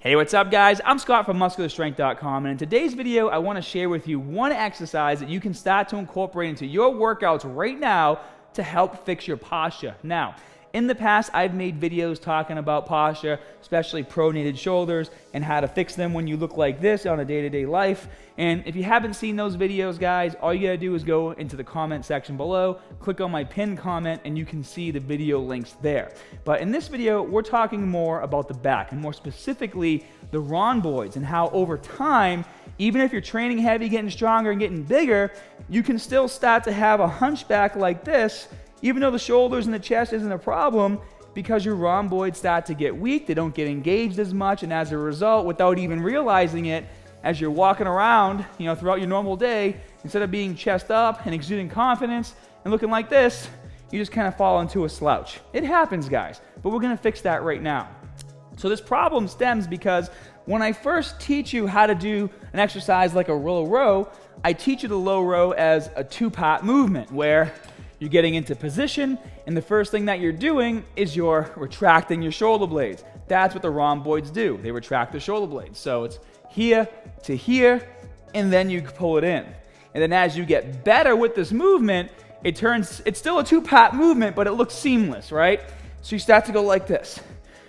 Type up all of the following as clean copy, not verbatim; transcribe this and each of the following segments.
Hey, what's up guys? I'm Scott from MuscularStrength.com, and in today's video I want to share with you one exercise that you can start to incorporate into your workouts right now to help fix your posture. Now, in the past I've made videos talking about posture, especially pronated shoulders, and how to fix them when you look like this on a day-to-day life. And if you haven't seen those videos, guys, all you gotta do is go into the comment section below, click on my pinned comment, and you can see the video links there. But in this video, we're talking more about the back, and more specifically, the rhomboids, and how over time, even if you're training heavy, getting stronger, and getting bigger, you can still start to have a hunchback like this, even though the shoulders and the chest isn't a problem, because your rhomboids start to get weak, they don't get engaged as much, and as a result, without even realizing it, as you're walking around, throughout your normal day, instead of being chest up and exuding confidence and looking like this, you just kind of fall into a slouch. It happens, guys, but we're gonna fix that right now. So this problem stems because when I first teach you how to do an exercise like a low row, I teach you the low row as a two-part movement where you're getting into position, and the first thing that you're doing is you're retracting your shoulder blades. That's what the rhomboids do. They retract the shoulder blades. So it's here to here, and then you pull it in. And then as you get better with this movement, it's still a two-part movement, but it looks seamless, right? So you start to go like this.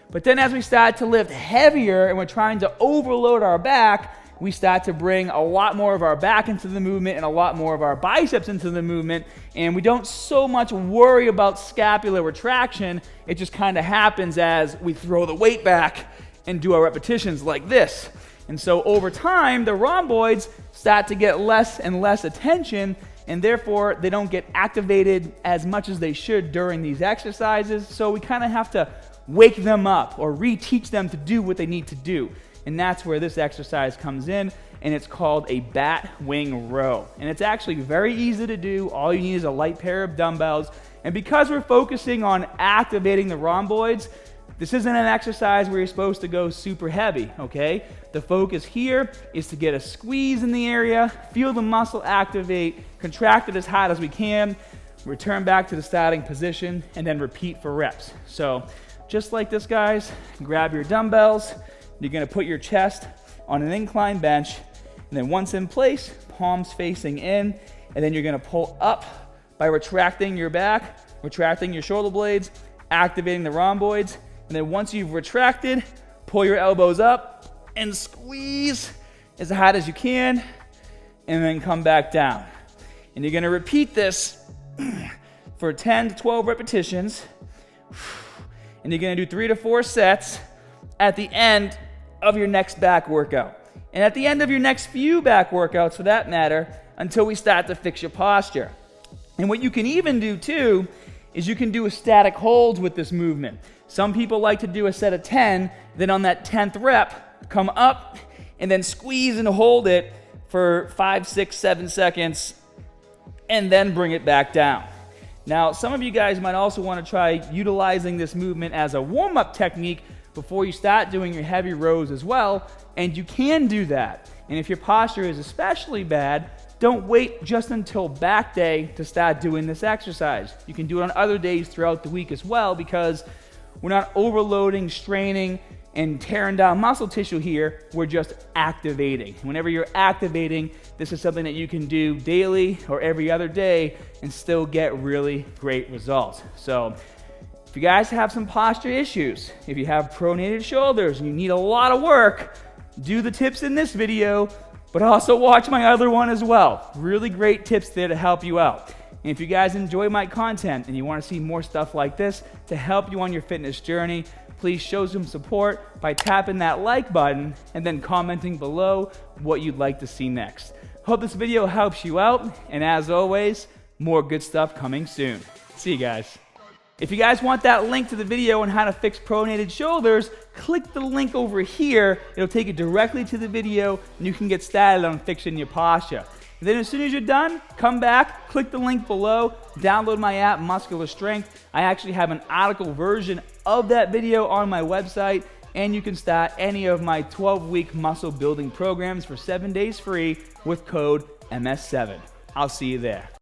But then as we start to lift heavier and we're trying to overload our back, we start to bring a lot more of our back into the movement and a lot more of our biceps into the movement, and we don't so much worry about scapular retraction. It just kind of happens as we throw the weight back and do our repetitions like this. And so over time, the rhomboids start to get less and less attention, and therefore they don't get activated as much as they should during these exercises. So we kind of have to wake them up or reteach them to do what they need to do. And that's where this exercise comes in, and it's called a bat wing row. And it's actually very easy to do. All you need is a light pair of dumbbells. And because we're focusing on activating the rhomboids, this isn't an exercise where you're supposed to go super heavy, okay? The focus here is to get a squeeze in the area, feel the muscle activate, contract it as hard as we can, return back to the starting position, and then repeat for reps. So just like this, guys, grab your dumbbells. You're gonna put your chest on an incline bench, and then once in place, palms facing in, and then you're gonna pull up by retracting your back, retracting your shoulder blades, activating the rhomboids, and then once you've retracted, pull your elbows up and squeeze as hard as you can, and then come back down. And you're gonna repeat this for 10 to 12 repetitions, and you're gonna do 3 to 4 sets at the end of your next back workout. And at the end of your next few back workouts, for that matter, until we start to fix your posture. And what you can even do too, is you can do a static holds with this movement. Some people like to do a set of 10, then on that 10th rep, come up and then squeeze and hold it for 5, 6, 7 seconds, and then bring it back down. Now, some of you guys might also want to try utilizing this movement as a warm-up technique before you start doing your heavy rows as well, and you can do that. And if your posture is especially bad, don't wait just until back day to start doing this exercise. You can do it on other days throughout the week as well, because we're not overloading, straining, and tearing down muscle tissue here. We're just activating. Whenever you're activating, this is something that you can do daily or every other day and still get really great results. So if you guys have some posture issues, if you have pronated shoulders and you need a lot of work, do the tips in this video, but also watch my other one as well. Really great tips there to help you out. And if you guys enjoy my content and you want to see more stuff like this to help you on your fitness journey, please show some support by tapping that like button and then commenting below what you'd like to see next. Hope this video helps you out, and as always, more good stuff coming soon. See you guys. If you guys want that link to the video on how to fix pronated shoulders, click the link over here. It'll take you directly to the video, and you can get started on fixing your posture. And then as soon as you're done, come back, click the link below, download my app, Muscular Strength. I actually have an article version of that video on my website, and you can start any of my 12-week muscle building programs for 7 days free with code MS7. I'll see you there.